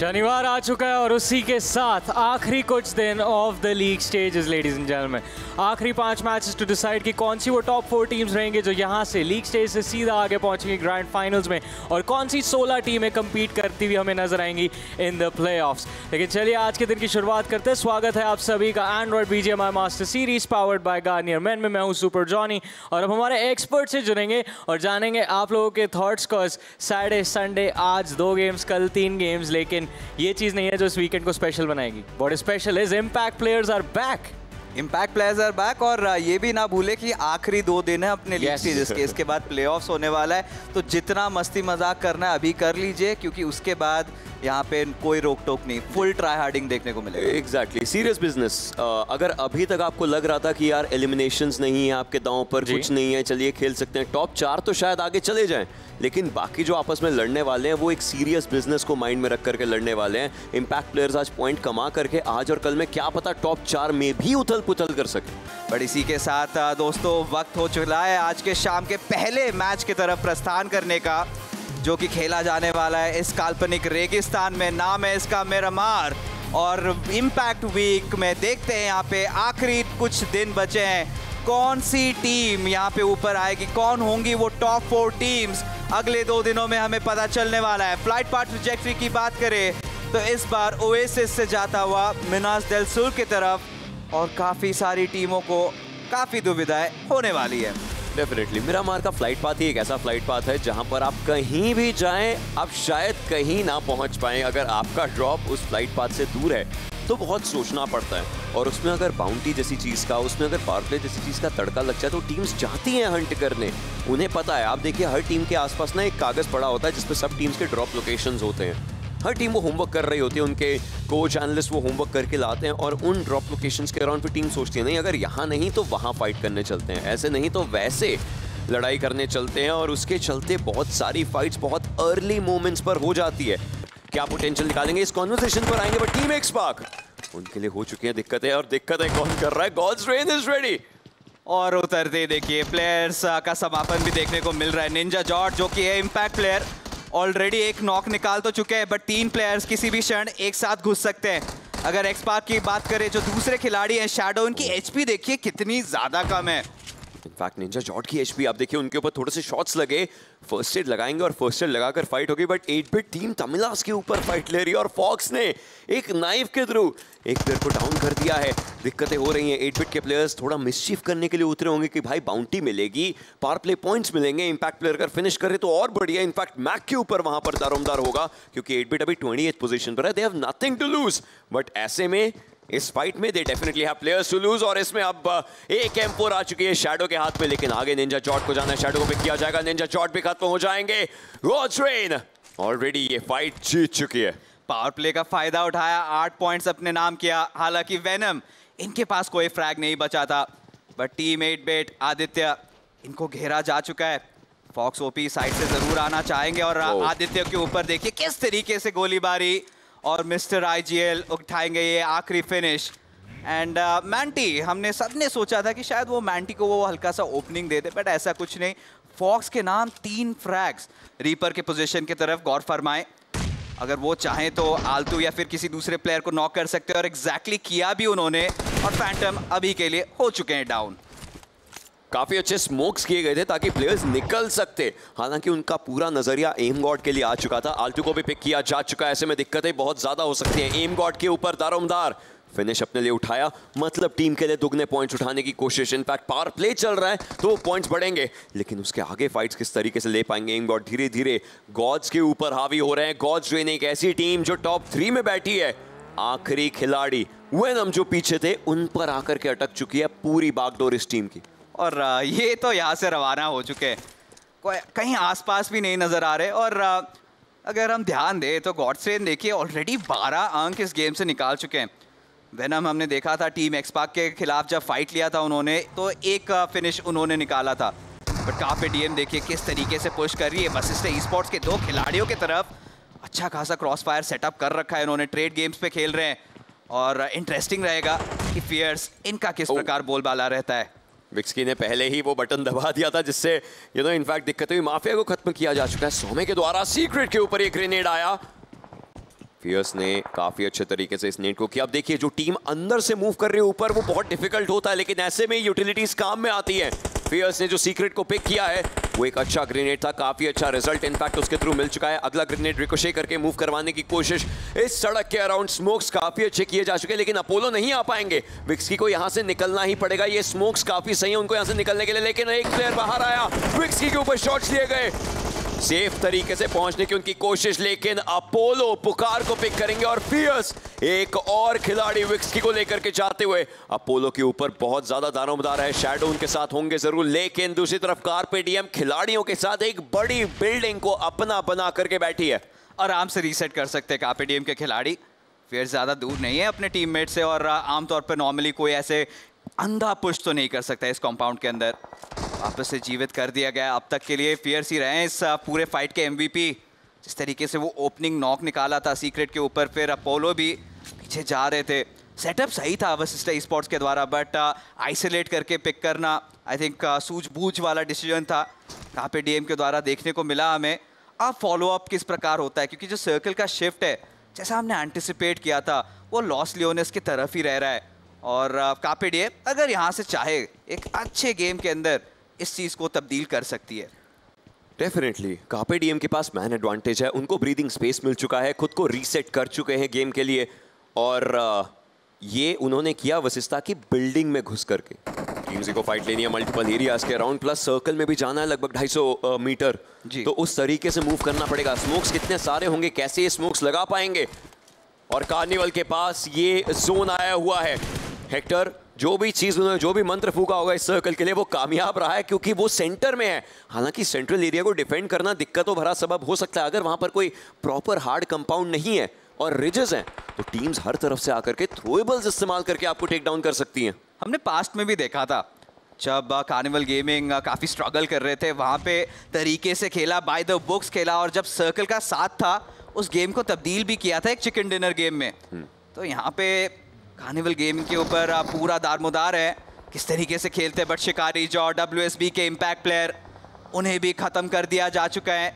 शनिवार आ चुका है और उसी के साथ आखिरी कुछ दिन of the league stages ladies and gentleman. आखिरी 5 मैचेस टू डिसाइड कि कौन सी वो टॉप 4 टीम्स रहेंगे जो यहाँ से लीग स्टेज से सीधा आगे पहुंचेंगी ग्रैंड फाइनल्स में, और कौन सी 16 टीमें कम्पीट करती हुई हमें नजर आएंगी इन द प्लेऑफ्स। लेकिन चलिए आज के दिन की शुरुआत करते हैं। स्वागत है आप सभी का Android BGMI master series powered by Garnier men में। मैं हूँ सुपर जॉनी और अब हमारे एक्सपर्ट से जुड़ेंगे और जानेंगे आप लोगों के थॉट्स। कॉज सैटरडे संडे आज 2 गेम्स, कल 3 गेम्स, लेकिन ये चीज नहीं है जो इस वीकेंड को स्पेशल बनाएगी। What special is impact players are back. Impact players are back और ये भी ना भूले कि आखिरी 2 दिन है अपने लीग स्टेजेस के। इसके बाद प्लेऑफ्स होने वाला है, तो जितना मस्ती मजाक करना है अभी कर लीजिए, क्योंकि उसके बाद यहाँ पे कोई रोक टोक नहीं, फुल ट्राई हार्डिंग देखने को मिलेगा। Exactly, serious business. अगर अभी तक आपको लग रहा था कि यार एलिमिनेशंस नहीं है, आपके दांव पर कुछ नहीं है, चलिए खेल सकते हैं, टॉप 4 तो शायद आगे चले जाएं, लेकिन बाकी जो आपस में लड़ने वाले हैं वो एक सीरियस बिजनेस को माइंड में रख करके लड़ने वाले हैं। इम्पैक्ट प्लेयर्स आज पॉइंट कमा करके आज और कल में क्या पता टॉप 4 में भी उथल पुथल कर सके। बट इसी के साथ दोस्तों वक्त हो चुका है आज के शाम के पहले मैच की तरफ प्रस्थान करने का, जो कि खेला जाने वाला है इस काल्पनिक रेगिस्तान में। नाम है इसका मिरामार, और इम्पैक्ट वीक में देखते हैं यहाँ पे आखिरी कुछ दिन बचे हैं, कौन सी टीम यहाँ पे ऊपर आएगी, कौन होंगी वो टॉप 4 टीम्स। अगले 2 दिनों में हमें पता चलने वाला है। फ्लाइट पाथ ट्रैजेक्टरी की बात करें तो इस बार ओएसिस से जाता हुआ मिनास डेल सुर की तरफ, और काफ़ी सारी टीमों को काफ़ी दुविधाएं होने वाली है। डेफिनेटली मिरामार का फ्लाइट पाथ ही एक ऐसा फ्लाइट पाथ है जहां पर आप कहीं भी जाएं आप शायद कहीं ना पहुंच पाएं। अगर आपका ड्रॉप उस फ्लाइट पाथ से दूर है तो बहुत सोचना पड़ता है, और उसमें अगर बाउंटी जैसी चीज़ का, उसमें अगर पावर प्ले जैसी चीज़ का तड़का लग जाए तो टीम्स चाहती हैं हंट करने। उन्हें पता है, आप देखिए हर टीम के आसपास ना एक कागज़ पड़ा होता है जिसपे सब टीम्स के ड्रॉप लोकेशंस होते हैं। हर टीम वो होमवर्क कर रही होती है, उनके कोच एनालिस्ट वो होमवर्क करके लाते हैं, और उन ड्रॉप लोकेशंस के अराउंड फिर टीम सोचती है नहीं अगर यहाँ नहीं तो वहाँ फाइट करने चलते हैं, ऐसे नहीं तो वैसे लड़ाई करने चलते हैं, और उसके चलते बहुत सारी फाइट्स बहुत अर्ली मोमेंट्स पर हो जाती है। क्या पोटेंशियल निकालेंगे इस कॉन्वर्सेशन पर आएंगे, बट टीम एक्सपार्क उनके लिए हो चुकी है दिक्कतें, और दिक्कतें कौन कर रहा है? God's reign is ready. और उतरते देखिए प्लेयर्स का समापन भी देखने को मिल रहा है। निंजा जॉर्ज जो कि है इम्पैक्ट प्लेयर, ऑलरेडी एक नॉक निकाल तो चुके हैं, बट 3 प्लेयर्स किसी भी क्षण एक साथ घुस सकते हैं। अगर एक्सपार्क की बात करें जो दूसरे खिलाड़ी हैं शैडो, उनकी एचपी देखिए कितनी ज्यादा कम है। इनफैक्ट निंजा जॉर्ज की एचपी आप देखिए, उनके ऊपर थोड़े से शॉट्स लगे, फर्स्ट एड लगाएंगे और फर्स्ट एड लगाकर फाइट होगी, बट 8-बिट टीम तमिलास के ऊपर फाइट ले रही है, और फॉक्स ने एक नाइफ के थ्रू एक प्लेयर को डाउन कर दिया है। दिक्कतें हो रही हैं, 8-बिट के प्लेयर्स थोड़ा मिसचीफ करने के लिए उतरे होंगे कि भाई बाउंटी मिलेगी, पावर प्ले पॉइंट्स मिलेंगे, इम्पैक्ट प्लेयर अगर फिनिश करे तो और बढ़िया। इनफैक्ट मैक के ऊपर वहां पर दारोमदार होगा, क्योंकि 8-बिट अभी 28th पोजीशन पर है, they have nothing to lose, but ऐसे में इस फाइट में they definitely have players to lose. और इसमें अब एक M4 आ चुकी है शैडो के हाथ में, लेकिन आगे निंजा जॉर्ज को जाना है, शैडो को पिक किया जाएगा, निंजा जॉर्ज भी खत्म हो जाएंगे। गॉड्स रेन ऑलरेडी ये फाइट जीत चुकी है। पावर प्ले का फायदा उठाया, 8 पॉइंट्स अपने नाम किया। हालांकि वेनम इनके पास कोई फ्रैग नहीं बचा था, बट टीम 8-बिट आदित्य इनको घेरा जा चुका है। फॉक्स ओपी साइड से जरूर आना चाहेंगे, और आदित्य के ऊपर देखिए किस तरीके से गोलीबारी, और मिस्टर IGL उठाएंगे ये आखिरी फिनिश। एंड मैंटी, हमने सबने सोचा था कि शायद वो मैंटी को वो हल्का सा ओपनिंग दे दे, बट ऐसा कुछ नहीं। फॉक्स के नाम 3 फ्रैग्स रीपर के पोजीशन की तरफ गौर फरमाएं। अगर वो चाहें तो आलतू या फिर किसी दूसरे प्लेयर को नॉक कर सकते हैं, और एग्जैक्टली किया भी उन्होंने, और फैंटम अभी के लिए हो चुके हैं डाउन। काफी अच्छे स्मोक्स किए गए थे ताकि प्लेयर्स निकल सकते, हालांकि उनका पूरा नजरिया एम गॉड के लिए आ चुका था। आल्टू को भी पिक किया जा चुका है, ऐसे में दिक्कतें बहुत ज्यादा हो सकती हैं। एम गॉड के ऊपर दारोमदार फिनिश अपने लिए उठाया, मतलब टीम के लिए दुगने पॉइंट्स उठाने की कोशिश। इनफैक्ट पावर प्ले चल रहा है तो वो पॉइंट्स बढ़ेंगे, लेकिन उसके आगे फाइट्स किस तरीके से ले पाएंगे एम गॉड। धीरे धीरे गॉड्स के ऊपर हावी हो रहे हैं। गॉड्स रेन एक ऐसी टीम जो टॉप 3 में बैठी है। आखिरी खिलाड़ी वेनम जो पीछे थे उन पर आकर के अटक चुकी है पूरी बागडोर इस टीम की, और ये तो यहाँ से रवाना हो चुके हैं, कहीं आसपास भी नहीं नजर आ रहे। और अगर हम ध्यान दें तो गॉड्सरेन देखिए ऑलरेडी 12 अंक इस गेम से निकाल चुके हैं। वेनम हमने देखा था टीम एक्सपार्क के खिलाफ जब फाइट लिया था उन्होंने, तो एक फिनिश उन्होंने निकाला था, बट काफी डीएम देखिए किस तरीके से पुश कर रही है वशिष्ठ ई स्पोर्ट्स के 2 खिलाड़ियों की तरफ। अच्छा खासा क्रॉस फायर सेटअप कर रखा है इन्होंने, ट्रेड गेम्स पे खेल रहे हैं, और इंटरेस्टिंग रहेगा कि फियर्स इनका किस प्रकार बोलबाला रहता है। विक्सकी ने पहले ही वो बटन दबा दिया था जिससे इनफैक्ट दिक्कत हुई। माफिया को खत्म किया जा चुका है सौम्य के द्वारा। सीक्रेट के ऊपर एक ग्रेनेड आया, फियर्स ने काफी अच्छे तरीके से इस नेट को किया। अब देखिए जो टीम अंदर से मूव कर रही है ऊपर, वो बहुत डिफिकल्ट होता है, लेकिन ऐसे में यूटिलिटीज काम में आती है। फियर्स ने जो सीक्रेट को पिक किया है वो एक अच्छा ग्रेनेड था, काफी अच्छा रिजल्ट इनफैक्ट उसके थ्रू मिल चुका है। अगला ग्रेनेड रिकोशे करके मूव करवाने की कोशिश। इस सड़क के अराउंड स्मोक्स काफी अच्छे किए जा चुके हैं, लेकिन अपोलो नहीं आ पाएंगे। विक्सकी को यहां से निकलना ही पड़ेगा। ये स्मोक्स काफी सही है उनको यहां से निकलने के लिए, लेकिन एक प्लेयर बाहर आया। विक्सकी के ऊपर शॉट्स लिए गए, सेफ तरीके से पहुंचने की उनकी कोशिश, लेकिन अपोलो पुकार को पिक करेंगे और फियर्स एक और खिलाड़ी विक्सकी को लेकर के जाते हुए अपोलो के ऊपर बहुत ज्यादा दारोमदार है। शैडो उनके साथ होंगे जरूर, लेकिन दूसरी तरफ कार्पे डीएम खिलाड़ियों के साथ एक बड़ी बिल्डिंग को अपना बना करके बैठी है। आराम से रीसेट कर सकते हैं कार्पे डीएम के खिलाड़ी। फिर ज्यादा दूर नहीं है अपने टीममेट से, और आमतौर पर नॉर्मली कोई ऐसे अंधा पुश तो नहीं कर सकता इस कंपाउंड के अंदर। वापस से जीवित कर दिया गया। अब तक के लिए फियर्स ही रहे हैं इस पूरे फाइट के एमवीपी। जिस तरीके से वो ओपनिंग नॉक निकाला था सीक्रेट के ऊपर, फिर अपोलो भी पीछे जा रहे थे। सेटअप सही था वशिष्ठ ई-स्पोर्ट्स के द्वारा, बट आइसोलेट करके पिक करना आई थिंक सूझबूझ वाला डिसीजन था कार्पे डीएम के द्वारा देखने को मिला हमें। अब फॉलोअप किस प्रकार होता है, क्योंकि जो सर्कल का शिफ्ट है जैसा हमने एंटिसिपेट किया था वो लॉस लियोनेस की तरफ ही रह रहा है। और कार्पे डीएम अगर यहाँ से चाहे एक अच्छे गेम के अंदर इस चीज़ को तब्दील कर सकती है। डेफिनेटली कार्पे डीएम के पास मैन एडवांटेज है, उनको ब्रीदिंग स्पेस मिल चुका है, खुद को रीसेट कर चुके हैं गेम के लिए, और ये उन्होंने किया वशिष्ठा की बिल्डिंग में घुस करके। टीम्स को फाइट लेनी है मल्टीपल एरियाज के अराउंड, प्लस सर्कल में भी जाना है लगभग 250 मीटर, तो उस तरीके से मूव करना पड़ेगा। स्मोक्स कितने सारे होंगे, कैसे ये स्मोक्स लगा पाएंगे, और कार्निवल के पास ये जोन आया हुआ है। हेक्टर जो भी चीज उन्होंने जो भी मंत्र फूका होगा इस सर्कल के लिए वो कामयाब रहा है, क्योंकि वो सेंटर में है। हालांकि सेंट्रल एरिया को डिफेंड करना दिक्कतों भरा सबब हो सकता है, अगर वहां पर कोई प्रॉपर हार्ड कंपाउंड नहीं है और रिजेस हैं, तो टीम्स हर तरफ से आकर के थ्रोएबल्स इस्तेमाल करके आपको टेक डाउन कर सकती हैं। हमने पास्ट में भी देखा था जब कार्निवल गेमिंग काफी स्ट्रगल कर रहे थे, वहां पे तरीके से खेला, बाय द बुक्स खेला, और जब सर्कल का साथ था उस गेम को तब्दील भी किया था एक चिकन डिनर गेम में। तो यहाँ पे कार्निवल गेमिंग के ऊपर पूरा दारमोदार है किस तरीके से खेलते हैं। बट शिकारी जो WSB के इम्पैक्ट प्लेयर, उन्हें भी खत्म कर दिया जा चुका है।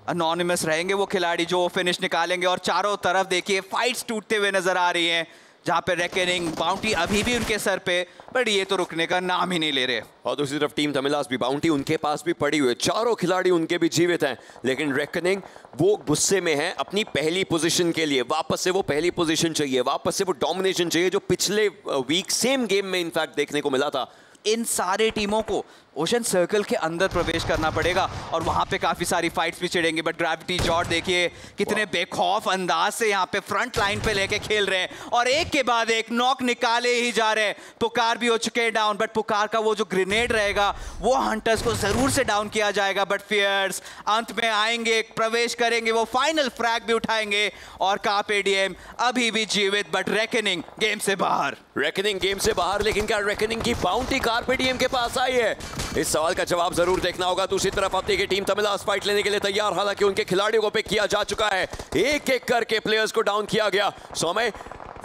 अनोनिमस रहेंगे वो खिलाड़ी जो फिनिश निकालेंगे, और चारों तरफ देखिए फाइट्स टूटते हुए नजर आ रही हैं, जहाँ पे रेकनिंग बाउंटी अभी भी उनके सर पे, पर ये तो रुकने का नाम ही नहीं ले रहे। और दूसरी तरफ टीम तमिलास भी बाउंटी उनके पास भी पड़ी हुई है, चारों खिलाड़ी उनके भी जीवित हैं, लेकिन रेकनिंग वो गुस्से में है अपनी पहली पोजीशन के लिए। वापस से वो पहली पोजीशन चाहिए, वापस से वो डोमिनेशन चाहिए जो पिछले वीक सेम गेम में इनफैक्ट देखने को मिला था। इन सारे टीमों को ओशन सर्कल के अंदर प्रवेश करना पड़ेगा, और वहां पे काफी सारी फाइट्स भी छिड़ेंगी। बट ग्रेविटी जॉर्ज देखिए कितने बेखौफ अंदाज से यहाँ पे फ्रंट लाइन पे लेके खेल रहे हैं, और एक के बाद एक नॉक निकाले ही जा रहे हैं। पुकार भी हो चुके हैं डाउन, बट पुकार का वो जो ग्रेनेड रहेगा वो हंटर्स को जरूर से डाउन किया जाएगा। बट फियर्स अंत में आएंगे, प्रवेश करेंगे, वो फाइनल फ्रैग भी उठाएंगे, और कार्पे डीएम अभी भी जीवित, बट रेकनिंग गेम से बाहर। रेकनिंग गेम से बाहर, लेकिन क्या रेकनिंग की बाउंटी कार्पे डीएम के पास आई है? इस सवाल का जवाब जरूर देखना होगा। दूसरी तरफ अब देखिए टीम तमिलास फाइट लेने के लिए तैयार, हालांकि उनके खिलाड़ियों को पिक किया जा चुका है, एक एक करके प्लेयर्स को डाउन किया गया। सौम्य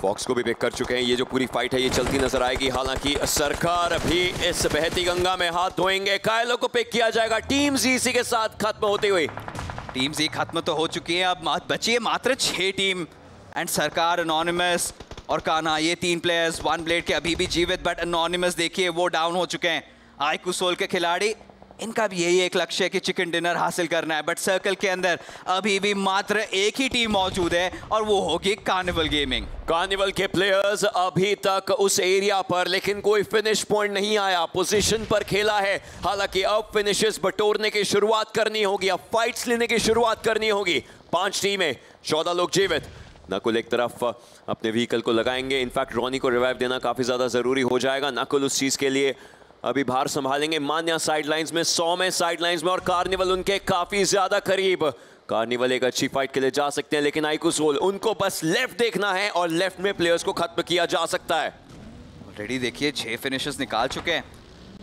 फॉक्स को भी पिक कर चुके हैं। ये जो पूरी फाइट है ये चलती नजर आएगी, हालांकि सरकार भी इस बहती गंगा में हाथ धोएंगे। कायलो को पिक किया जाएगा। टीम जी इसी के साथ खत्म होती हुई। टीम जी खत्म तो हो चुकी है, अब बची है मात्र 6 टीम, एंड सरकार, अनोनिमस और कान्हा, ये 3 प्लेयर्स वन ब्लेड के अभी भी जीवित। बट अनोनिमस देखिए वो डाउन हो चुके हैं। आईकू सोल के खिलाड़ी, इनका भी यही एक लक्ष्य है कि चिकन डिनर हासिल करना है। बट सर्कल के अंदर अभी भी मात्र एक ही टीम मौजूद है, और वो होगी कार्निवल गेमिंग। कार्निवल के प्लेयर्स अभी तक उस एरिया पर, लेकिन कोई फिनिश पॉइंट नहीं आया, पोजीशन पर खेला है। हालांकि अब फिनिशेस बटोरने की शुरुआत करनी होगी, अब फाइट्स लेने की शुरुआत करनी होगी। 5 टीमें, 14 लोग जीवित। नकुल एक तरफ अपने व्हीकल को लगाएंगे, इनफैक्ट रॉनी को रिवाइव देना काफी ज्यादा जरूरी हो जाएगा। नकुल उस चीज के लिए अभी भार संभालेंगे। मान्या साइडलाइंस में, 100 में साइडलाइंस में, और कार्निवल उनके काफी ज्यादा करीब। कार्निवल एक अच्छी फाइट के लिए जा सकते हैं, लेकिन आईकू सोल उनको बस लेफ्ट देखना है, और लेफ्ट में प्लेयर्स को खत्म किया जा सकता है। ऑलरेडी देखिए 6 फिनिशेस निकाल चुके हैं,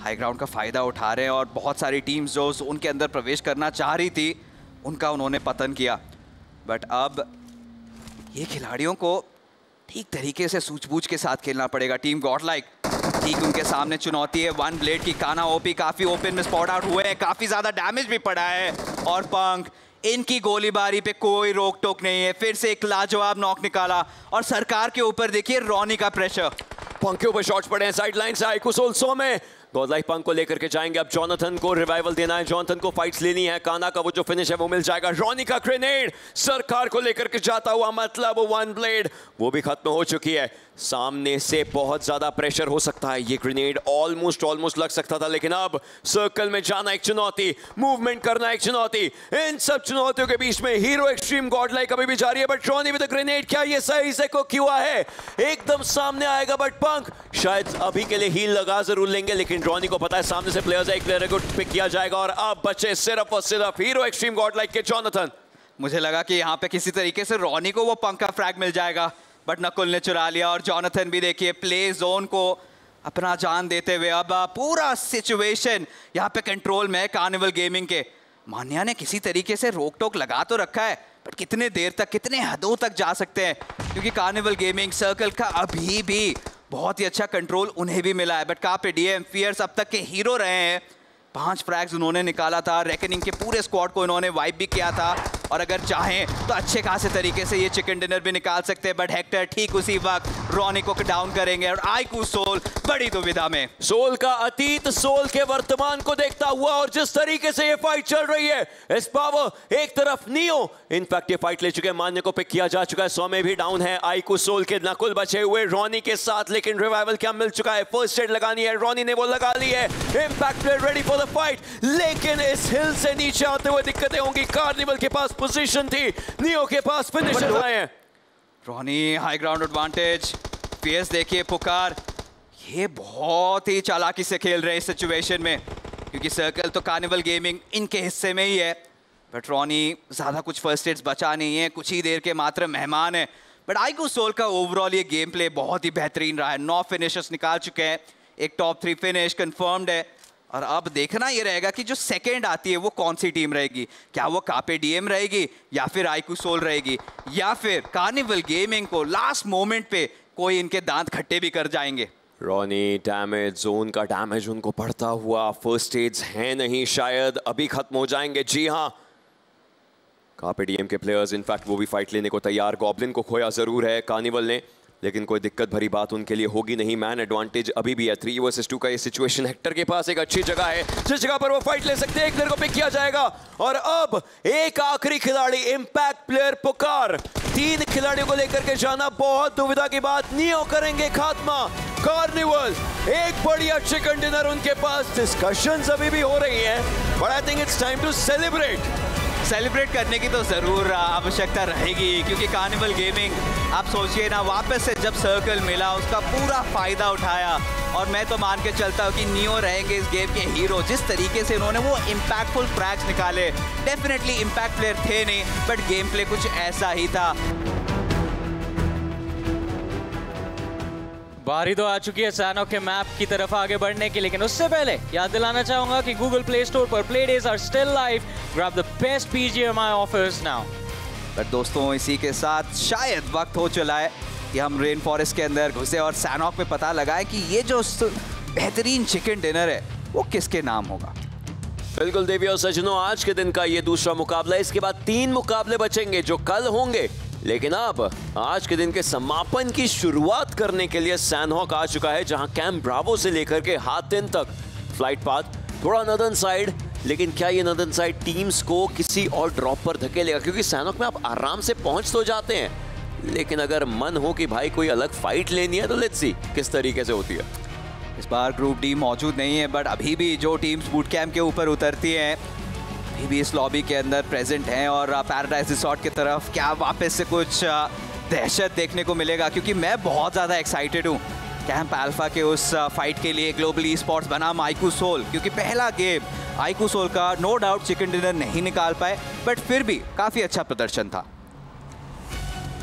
हाई ग्राउंड का फायदा उठा रहे हैं, और बहुत सारी टीम्स जो उनके अंदर प्रवेश करना चाह रही थी उनका उन्होंने पतन किया। बट अब ये खिलाड़ियों को ठीक तरीके से सूझबूझ के साथ खेलना पड़ेगा। टीम गॉडलाइक ठीक उनके सामने चुनौती है। वन ब्लेड की कान्हा ओपी काफी ओपन में स्पॉट आउट हुए हैं, काफी ज्यादा डैमेज भी पड़ा है, और पंख इनकी गोलीबारी पे कोई रोक टोक नहीं है। फिर से एक लाजवाब नॉक निकाला और सरकार के ऊपर देखिए रॉनी का प्रेशर। पंख के ऊपर शॉट्स पड़े हैं साइड लाइन से। आइकू सोल 100 में गॉड लाइफ पंख को लेकर के जाएंगे। अब जोनाथन को रिवाइवल देना है, जोनाथन को फाइट्स लेनी है। काना का वो जो फिनिश है वो मिल जाएगा। रॉनी का ग्रेनेड सरकार को लेकर के जाता हुआ, मतलब वन ब्लेड वो भी खत्म हो चुकी है। सामने से बहुत ज्यादा प्रेशर हो सकता है। ये ग्रेनेड ऑलमोस्ट लग सकता था, लेकिन अब सर्कल में जाना एक चुनौती, मूवमेंट करना एक चुनौती। इन सब चुनौतियों के बीच में हीरो एक्सट्रीम गॉड लाइक अभी भी जा रही है, but Ronnie with the grenade, क्या ये सही से कुक हुआ है? एकदम सामने आएगा, बट पंख शायद अभी के लिए हील लगा जरूर लेंगे, लेकिन रॉनी को पता है सामने से प्लेयर्स है, एक प्लेयर को पिक किया जाएगा। और अब बचे सिर्फ और सिर्फ हीरो एक्सट्रीम गॉड लाइक के जोनाथन। मुझे लगा कि यहाँ पे किसी तरीके से रॉनी को वो पंख का फ्रैग मिल जाएगा, बट नकुल ने चुरा लिया। और जोनाथन भी देखिए प्ले जोन को अपना जान देते हुए अब पूरा सिचुएशन यहाँ पे कंट्रोल में है कार्निवल गेमिंग के। मान्या ने किसी तरीके से रोक टोक लगा तो रखा है, बट कितने देर तक, कितने हदों तक जा सकते हैं, क्योंकि कार्निवल गेमिंग सर्कल का अभी भी बहुत ही अच्छा कंट्रोल उन्हें भी मिला है। बट कार्पे डीएम फियर्स अब तक के हीरो रहे हैं। 5 फ्रैग्स उन्होंने निकाला था, रेकनिंग के पूरे स्क्वाड को इन्होंने वाइप भी किया था, और अगर चाहें तो अच्छे खासे तरीके से ये चिकन डिनर भी निकाल सकते हैं। बट हेक्टर ठीक उसी वक्त रॉनी को डाउन करेंगे और आइकू सोल बड़ी दुविधा में। सोल का अतीत, सोल के वर्तमान को देखता हुआ, और जिस तरीके से ये फाइट चल रही है, इस पावर एक तरफ नियो, इनफैक्ट ये फाइट ले चुके हैं, मान्य को पिक किया जा चुका है, 100 में भी डाउन है। आइकू सोल के नकुल बचे हुए रॉनी के साथ, लेकिन रिवाइवल क्या मिल चुका है? फर्स्ट एड लगानी है, रॉनी ने वो लगा ली है। Impact player ready for the fight, लेकिन इस हिल से नीचे आते हुए दिक्कतें होंगी। कार्निवल के पास पोजीशन थी, नियो के पास फिनिशर आए हैं। Ronnie high ground advantage, PS देखिए पुकार, ये बहुत ही चालाकी से खेल रहे हैं इस सिचुएशन में, क्योंकि सर्कल तो कार्निवल गेमिंग इनके हिस्से में ही है। बट रॉनी ज़्यादा कुछ फर्स्ट एड्स बचा नहीं है, कुछ ही देर के मात्र मेहमान है। बट आइकू सोल का ओवरऑल ये गेम प्ले बहुत ही बेहतरीन रहा है। 9 फिनिशर्स निकाल चुके हैं, एक टॉप 3 फिनिश कंफर्म्ड है। और अब देखना ये रहेगा कि जो सेकंड आती है वो कौन सी टीम रहेगी। क्या वो कार्पे डीएम रहेगी, या फिर आइकू सोल रहेगी, या फिर कार्निवल गेमिंग को लास्ट मोमेंट पे कोई इनके दांत खट्टे भी कर जाएंगे। रॉनी डैमेज, जोन का डैमेज उनको पड़ता हुआ, फर्स्ट एड्स हैं नहीं, शायद अभी खत्म हो जाएंगे। जी हाँ, कार्पे डीएम के प्लेयर्स इनफैक्ट वो भी फाइट लेने को तैयार। गॉब्लिन को खोया जरूर है कार्निवल ने, लेकिन कोई दिक्कत भरी बात उनके लिए होगी नहीं। मैन एडवांटेज अभी भी है, 3 वर्सेस 2 का ये सिचुएशन। हेक्टर के पास एक अच्छी जगह है जिस जगह पर वो फाइट ले सकते हैं। एक प्लेयर को पिक किया जाएगा, और अब एक आखिरी खिलाड़ी, इंपैक्ट प्लेयर पुकार। 3 खिलाड़ियों को लेकर के जाना बहुत दुविधा की बात। नियो करेंगे खात्मा, कार्निवल एक बढ़िया चिकन डिनर उनके पास। डिस्कशंस अभी भी हो रही हैं, but I think it's time to celebrate करने की तो ज़रूर आवश्यकता रहेगी, क्योंकि कार्निवल गेमिंग आप सोचिए ना, वापस से जब सर्कल मिला उसका पूरा फ़ायदा उठाया। और मैं तो मान के चलता हूँ कि नियो रहेंगे इस गेम के हीरो। जिस तरीके से उन्होंने वो इम्पैक्टफुल फ्रैग्स निकाले, डेफिनेटली इम्पैक्ट प्लेयर थे नहीं, बट गेम प्ले कुछ ऐसा ही था। बारी तो आ चुकी है सैनॉक के मैप की तरफ आगे बढ़ने की, लेकिन उससे पहले याद दिलाना चाहूंगा कि गूगल प्ले स्टोर पर Play Days are still live. Grab the best BGMI offers now. पर दोस्तों, इसी के साथ शायद वक्त हो चला है कि हम रेन फॉरेस्ट के अंदर घुसे और सैनॉक में पता लगाए कि ये जो बेहतरीन चिकन डिनर है वो किसके नाम होगा। बिल्कुल देवी और सज्जनों, आज के दिन का ये दूसरा मुकाबला, इसके बाद 3 मुकाबले बचेंगे जो कल होंगे। लेकिन अब आज के दिन के समापन की शुरुआत करने के लिए सैनहॉक आ चुका है, जहां कैंप ब्रावो से लेकर के हातिन तक फ्लाइट पाथ थोड़ा नदन साइड। लेकिन क्या ये नदन साइड टीम्स को किसी और ड्रॉप पर धकेलेगा? क्योंकि सैनहॉक में आप आराम से पहुंच तो जाते हैं, लेकिन अगर मन हो कि भाई कोई अलग फाइट लेनी है तो लेट्स सी किस तरीके से होती है। इस बार ग्रुप डी मौजूद नहीं है, बट अभी भी जो टीम्स बूट कैंप के ऊपर उतरती हैं अभी भी इस लॉबी के अंदर प्रेजेंट हैं। और पैराडाइज रिसॉर्ट की तरफ क्या वापस से कुछ दहशत देखने को मिलेगा? क्योंकि मैं बहुत ज़्यादा एक्साइटेड हूँ कैंप अल्फा के उस फाइट के लिए। ग्लोबल ई स्पोर्ट्स बनाम आइकू सोल, क्योंकि पहला गेम आइकू सोल का नो डाउट चिकन डिनर नहीं निकाल पाए, बट फिर भी काफ़ी अच्छा प्रदर्शन था।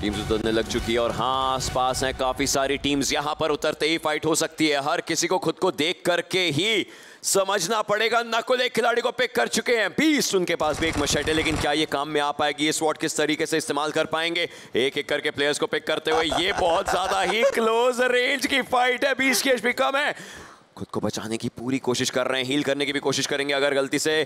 टीम्स उतरने लग चुकी है, और हाँ आसपास हैं काफी सारी टीम्स। यहाँ पर उतरते ही फाइट हो सकती है। हर किसी को खुद को देख करके ही समझना पड़ेगा। नकुल एक खिलाड़ी को पिक कर चुके हैं, 20 उनके पास भी एक मशेट है, लेकिन क्या ये काम में आ पाएगी? ये स्वॉट किस तरीके से इस्तेमाल कर पाएंगे? एक एक करके प्लेयर्स को पिक करते हुए। ये बहुत ज्यादा ही क्लोज रेंज की फाइट है, 20 की एचपी कम है। खुद को बचाने की पूरी कोशिश कर रहे हैं, हील करने की भी कोशिश करेंगे। अगर गलती से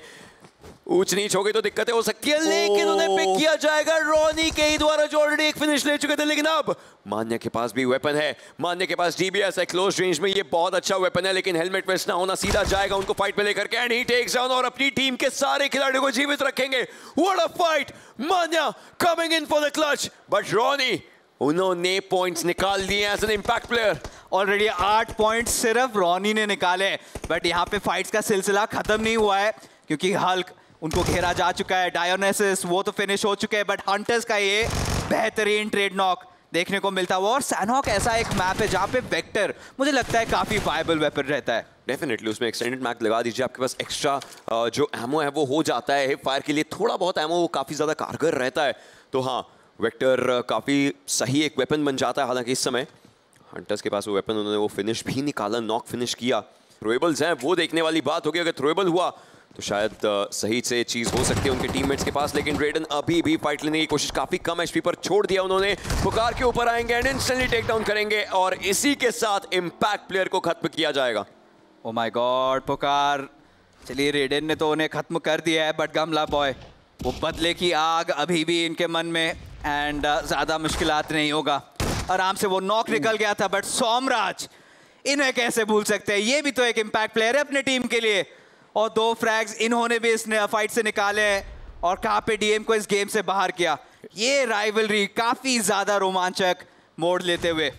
ऊंच नीच हो गई तो दिक्कतें हो सकती है, लेकिन उन्हें पिक किया जाएगा रॉनी के ही द्वारा जो ऑलरेडी एक फिनिश ले चुके थे। लेकिन अब मान्या के पास भी वेपन है, मान्या के पास डीबीएस है क्लोज रेंज में, ये बहुत अच्छा वेपन है, लेकिन हेलमेट वेस्ट ना होना सीधा जाएगा उनको फाइट में लेकर के, एंड ही टेक्स डाउन और अपनी टीम के सारे खिलाड़ियों को जीवित रखेंगे। What a fight, Manya coming in for the clutch, but Ronnie उन्होंने पॉइंट्स निकाल दिए as an impact player. Already 8 points सिर्फ रॉनी ने निकाले, बट यहाँ पे फाइट्स का सिलसिला खत्म नहीं हुआ है क्योंकि हल्क उनको घेरा जा चुका है, डायोनेसिस वो तो फिनिश हो चुके हैं, बट हंटर्स का ये बेहतरीन ट्रेड नॉक देखने को मिलता हुआ। और सैनहॉक ऐसा एक मैप है जहाँ पे वेक्टर मुझे लगता है काफी वायबल वेपन रहता है। डेफिनेटली उसमें एक्सटेंडेड मैग लगा दीजिए, आपके पास एक्स्ट्रा जो एमो है वो हो जाता है, फायर के लिए थोड़ा बहुत एमो वो काफ़ी ज़्यादा कारगर रहता है। तो हाँ, वेक्टर काफ़ी सही एक वेपन बन जाता है। हालांकि इस समय हंटर्स के पास वो वेपन, उन्होंने वो फिनिश भी निकाला, नॉक फिनिश किया। थ्रोएबल्स हैं वो देखने वाली बात होगी, अगर थ्रोएबल हुआ तो शायद सही से चीज़ हो सकती है उनके टीममेट्स के पास। लेकिन रेडन अभी भी फाइट लेने की कोशिश काफ़ी कम एचपी पर छोड़ दिया उन्होंने। पुकार के ऊपर आएंगे एंड इंस्टेंटली टेक डाउन करेंगे और इसी के साथ इम्पैक्ट प्लेयर को खत्म किया जाएगा। ओ माय गॉड, पुकार, चलिए रेडन ने तो उन्हें खत्म कर दिया है, बट गमला बॉय वो बदले की आग अभी भी इनके मन में, एंड ज़्यादा मुश्किलात नहीं होगा। आराम से वो नॉक निकल गया था, बट सोमराज इन्हें कैसे भूल सकते हैं, ये भी तो एक इम्पैक्ट प्लेयर है अपने टीम के लिए। और 2 फ्रैग्स इन्होंने भी इस फाइट से निकाले हैं और कहाँ पे डीएम को इस गेम से बाहर किया। ये राइवलरी काफी ज्यादा रोमांचक मोड़ लेते हुए।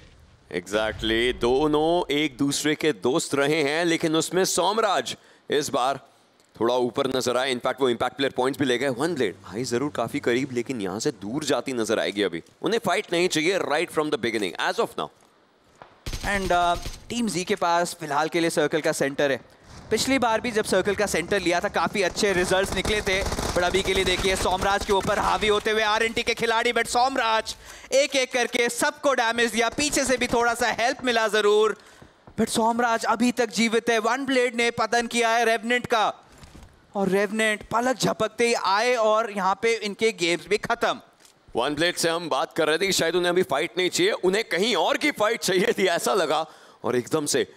एग्जैक्टली, दोनों एक दूसरे के दोस्त रहे हैं, लेकिन उसमें सोमराज इस बार थोड़ा ऊपर नजर आए। इनफैक्ट वो इम्पैक्ट प्लेयर पॉइंट्स भी ले गए। वन ब्लेड भाई जरूर काफी करीब, लेकिन यहाँ से दूर जाती नजर आएगी। अभी उन्हें फाइट नहीं चाहिए right from the beginning as of now. And team जी के पास फिलहाल के लिए सर्कल का सेंटर है। पिछली बार भी जब सर्कल का सेंटर लिया था काफी अच्छे रिजल्ट्स निकले थे, बट अभी के लिए देखिए सोमराज के ऊपर हावी होते हुए आरएनटी के खिलाड़ी, बट सोमराज एक एक करके सबको डैमेज दिया। पीछे से भी थोड़ा सा हेल्प मिला जरूर, बट सोमराज अभी तक जीवित है। वन ब्लेड ने पतन किया है रेवनेंट का, और रेवनेंट पलक झपकते ही आए और यहाँ पे इनके गेम्स भी खत्म। वन ब्लेड से हम बात कर रहे थे कि शायद उन्हें अभी फाइट नहीं चाहिए, उन्हें कहीं और की फाइट चाहिए थी ऐसा लगा, और एकदम से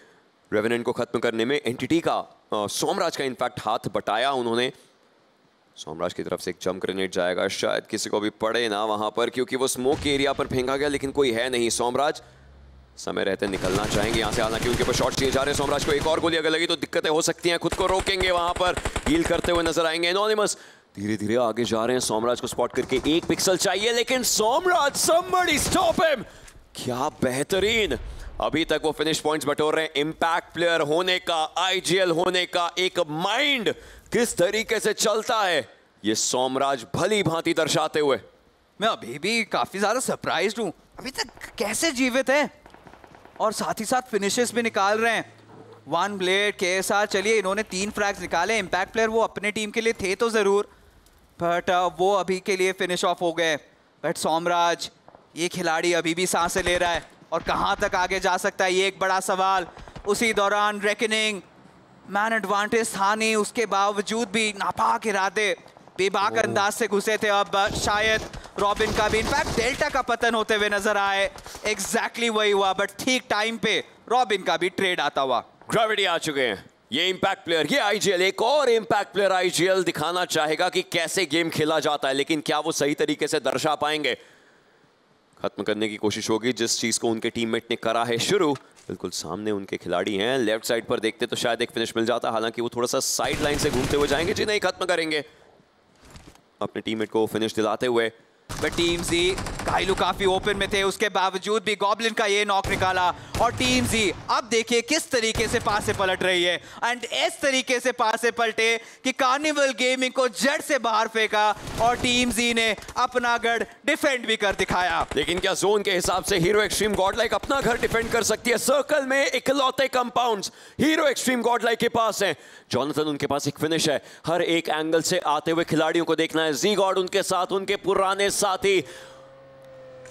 रेवेनेंट को खत्म करने में एंटिटी का सोमराज का इनफैक्ट हाथ बटाया उन्होंने। सोमराज की तरफ से एक जंप ग्रेनेड जाएगा, शायद किसी को भी पड़े ना वहां पर, क्योंकि वो स्मोक के एरिया पर फेंका गया, लेकिन कोई है नहीं। सोमराज समय रहते निकलना चाहेंगे यहाँ से, हालांकि उनके ऊपर शॉट चाहिए जा रहे हैं। सोमराज को एक और गोली अगर लगी तो दिक्कतें हो सकती हैं, खुद को रोकेंगे वहां पर, हील करते हुए नजर आएंगे। एनोनिमस धीरे धीरे आगे जा रहे हैं, सोमराज को स्पॉट करके 1 पिक्सल चाहिए, लेकिन सोमराज somebody stop him! क्या बेहतरीन, अभी तक वो फिनिश पॉइंट्स बटोर रहे हैं। इम्पैक्ट प्लेयर होने का, आईजीएल होने का एक माइंड किस तरीके से चलता है ये सोमराज भली भांति दर्शाते हुए। मैं अभी भी काफी ज्यादा सरप्राइज्ड हूं, अभी तक कैसे जीवित है, और साथ ही साथ फिनिशेस भी निकाल रहे हैं। वन ब्लेड के साथ चलिए इन्होंने 3 फ्रैग्स निकाले। इम्पैक्ट प्लेयर वो अपने टीम के लिए थे तो जरूर, बट वो अभी के लिए फिनिश ऑफ हो गए। बट सोमराज ये खिलाड़ी अभी भी सांसें ले रहा है, और कहां तक आगे जा सकता है ये एक बड़ा सवाल। उसी दौरान रेकनिंग मैन एडवांटेज था नहीं, उसके बावजूद भी नापाक इरादे बेबाक अंदाज से घुसे थे। अब शायद रॉबिन का भी इनफैक्ट डेल्टा का पतन होते हुए नजर आए। एग्जैक्टली वही हुआ, बट ठीक टाइम पे रॉबिन का भी ट्रेड आता हुआ। ग्रेविटी आ चुके हैं ये इम्पैक्ट प्लेयर, ये आईजीएल, एक और इम्पैक्ट प्लेयर आईजीएल दिखाना चाहेगा कि कैसे गेम खेला जाता है, लेकिन क्या वो सही तरीके से दर्शा पाएंगे। खत्म करने की कोशिश होगी जिस चीज को उनके टीममेट ने करा है शुरू। बिल्कुल सामने उनके खिलाड़ी हैं, लेफ्ट साइड पर देखते तो शायद एक फिनिश मिल जाता, हालांकि वो थोड़ा सा साइड लाइन से घूमते हुए जाएंगे, जी नहीं खत्म करेंगे अपने टीममेट को फिनिश दिलाते हुए। बट टीम जी काइलू काफी ओपन में थे, उसके बावजूद भी गॉब्लिन का ये नॉक निकाला, और टीम जी अब देखिए किस तरीके से पास से पलट रही है। एंड इस तरीके से पास से पलटे कि कार्निवल गेमिंग को जड़ से बाहर फेंका, और टीम जी ने अपना गढ़ डिफेंड भी कर दिखाया। लेकिन क्या जोन के हिसाब से हीरो एक्सट्रीम गॉडलाइक अपना घर डिफेंड कर सकती है? सर्कल में इकलौते कंपाउंड्स हीरो एक्सट्रीम गॉडलाइक के पास हैं। जॉनथन उनके पास एक फिनिश है, हर एक एंगल से आते हुए खिलाड़ियों को देखना है। जी गॉड उनके साथ, उनके पुराने साथी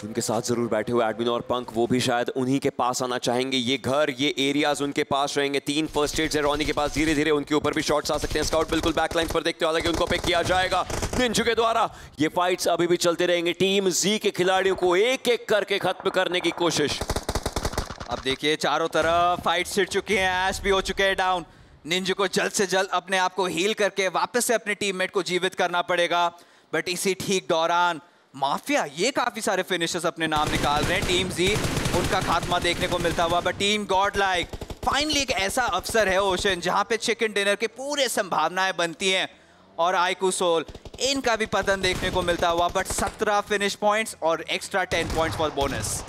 उनके साथ जरूर बैठे हुए एडमिन और पंक, वो भी शायद उन्हीं के पास आना चाहेंगे। ये घर, ये एरियाज उनके पास रहेंगे। 3 फर्स्ट एड्स है रॉनी के पास, धीरे धीरे उनके ऊपर भी शॉट्स आ सकते हैं। स्काउट बिल्कुल बैकलाइन पर देखते हो, हालांकि उनको पिक किया जाएगा निंजू के द्वारा। ये फाइट्स अभी भी चलते रहेंगे, टीम जी के खिलाड़ियों को एक एक करके खत्म करने की कोशिश। अब देखिए चारों तरफ फाइट छिड़ चुकी हैं, ऐश भी हो चुके हैं डाउन। निंजू को जल्द से जल्द अपने आप को हील करके वापस से अपने टीममेट को जीवित करना पड़ेगा। बट इसी ठीक दौरान माफिया ये काफी सारे फिनिशर्स अपने नाम निकाल रहे हैं। टीम जी उनका खात्मा देखने को मिलता हुआ, but team God like finally एक ऐसा अवसर है ओशन जहां पे चिकन डिनर के पूरे संभावनाएं बनती हैं और आईकू सोल इनका भी पतन देखने को मिलता हुआ। बट 17 फिनिश पॉइंट्स और एक्स्ट्रा 10 पॉइंट्स फॉर बोनस।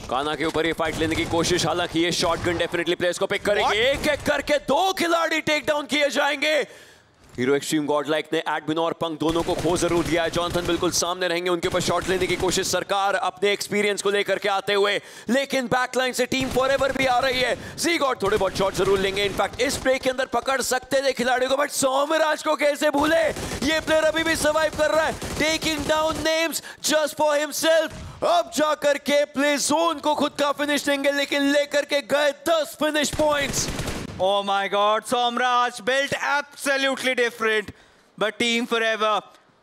काना के ऊपर ये फाइट लेने की कोशिश, हालांकि ये शॉटगन डेफिनेटली प्लेयर्स को पिक करेंगे। एक एक करके 2 खिलाड़ी टेक डाउन किए जाएंगे। हीरो एक्सट्रीम गॉडलाइक ने एडमिन और पंक दोनों को खो जरूर दिया है। जॉनथन बिल्कुल सामने रहेंगे, उनके ऊपर शॉट लेने की कोशिश सरकार अपने एक्सपीरियंस को लेकर के आते हुए, लेकिन बैकलाइन से टीम फॉरएवर भी आ रही है। जी गॉड थोड़े बहुत शॉट जरूर लेंगे, इनफैक्ट इस ब्रेक के अंदर पकड़ सकते थे खिलाड़ियों को, बट सोमराज को कैसे भूले, ये प्लेयर अभी भी सर्वाइव कर रहा है, taking down names just for himself. अब जाकर के प्ले जोन को खुद का फिनिश देंगे, लेकिन लेकर के गए 10 finish points. Oh my God, Somraj built absolutely different, but team forever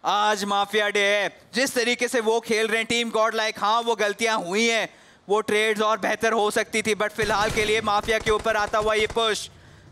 आज माफिया डे है। जिस तरीके से वो खेल रहे हैं टीम गॉड लाइक, हाँ वो गलतियां हुई हैं, वो ट्रेड्स और बेहतर हो सकती थी, बट फिलहाल के लिए माफिया के ऊपर आता हुआ ये पुश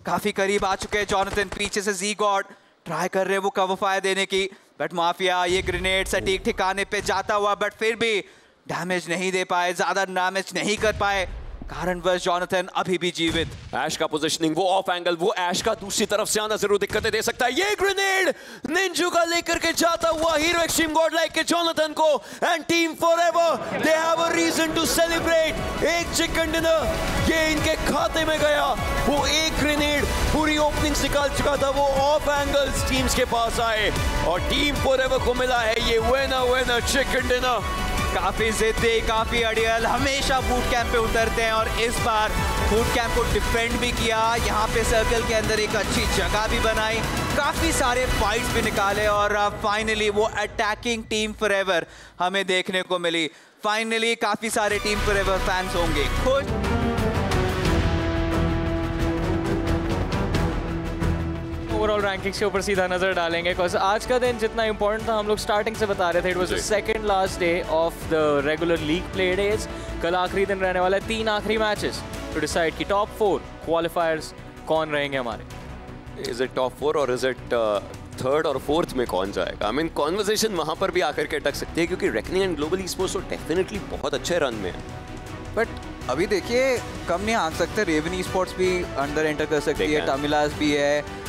काफी करीब आ चुके हैं। जॉनथन पीछे से जी गॉड ट्राई कर रहे हैं वो कवर फायर देने की, बट माफिया ये ग्रेनेड सटीक ठिकाने पे जाता हुआ, बट फिर भी डैमेज नहीं दे पाए, ज्यादा डैमेज नहीं कर पाए, कारणवश जॉनथन अभी भी जीवित। ऐश का पोजीशनिंग, वो ऑफ एंगल, वो ऐश का दूसरी तरफ से आना जरूर दिक्कतें दे सकता है। ये ग्रेनेड निंजू का लेकर के जाता हुआ हीरो एक्सट्रीम गॉडलाइक के जॉनथन को, and team forever they have a reason to celebrate. एक चिकन डिनर ये इनके खाते में गया, वो एक ग्रेनेड पूरी ओपनिंग निकाल चुका था, वो ऑफ एंगल्स टीम्स के पास आए और टीम फॉरएवर को मिला है ये विनर चिकन डिनर। काफी जिद्दी, काफी अड़ियल, हमेशा बूट कैंप पे उतरते हैं और इस बार बूट कैंप को डिफेंड भी किया, यहाँ पे सर्कल के अंदर एक अच्छी जगह भी बनाई, काफी सारे फाइट्स भी निकाले और फाइनली वो अटैकिंग टीम फॉरएवर हमें देखने को मिली। फाइनली काफी सारे टीम फॉरएवर फैंस होंगे खुश। ओवरऑल रैंकिंग्स के ऊपर सीधा नजर डालेंगे, बिकॉज आज का दिन जितना इंपॉर्टेंट था हम लोग स्टार्टिंग से बता रहे थे, it was the second last day of the regular league play days. कल आखिरी दिन रहने वाला है, 3 आखिरी मैचेस टू डिसाइड कि टॉप 4 क्वालिफायर्स कौन रहेंगे हमारे। इज इट टॉप 4 और इज इट थर्ड और फोर्थ में कौन जाएगा? आई मीन कॉन्वर्सेशन वहां पर भी आकर के अटक सकती है, क्योंकि रेकनिंग एंड ग्लोबल ई-स्पोर्ट्स तो डेफिनेटली बहुत अच्छे रन में है, बट अभी देखिए कम नहीं आंक सकते, रेवन ई-स्पोर्ट्स भी अंडर एंटर कर सकती है, तमिलास भी है,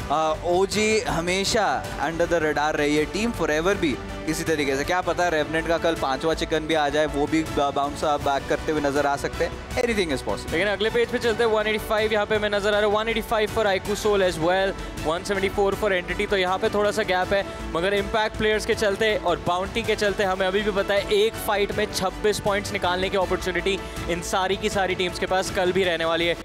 ओजी हमेशा अंडर द रडार रही है, टीम फॉरएवर भी इसी तरीके से। क्या पता रेवनेंट का कल 5वां चिकन भी आ जाए, वो भी बाउंस बैक करते हुए नजर आ सकते हैं। Anything is possible. लेकिन अगले पेज पे चलते हैं, 185 यहाँ पे मैं नजर आ रहा है, 185 for IQ soul as well, 174 for entity, तो यहाँ पे थोड़ा सा गैप है, मगर इम्पैक्ट प्लेयर्स के चलते और बाउंटी के चलते हमें अभी भी पता है एक फाइट में 26 पॉइंट्स निकालने की अपॉर्चुनिटी इन सारी की सारी टीम्स के पास कल भी रहने वाली है।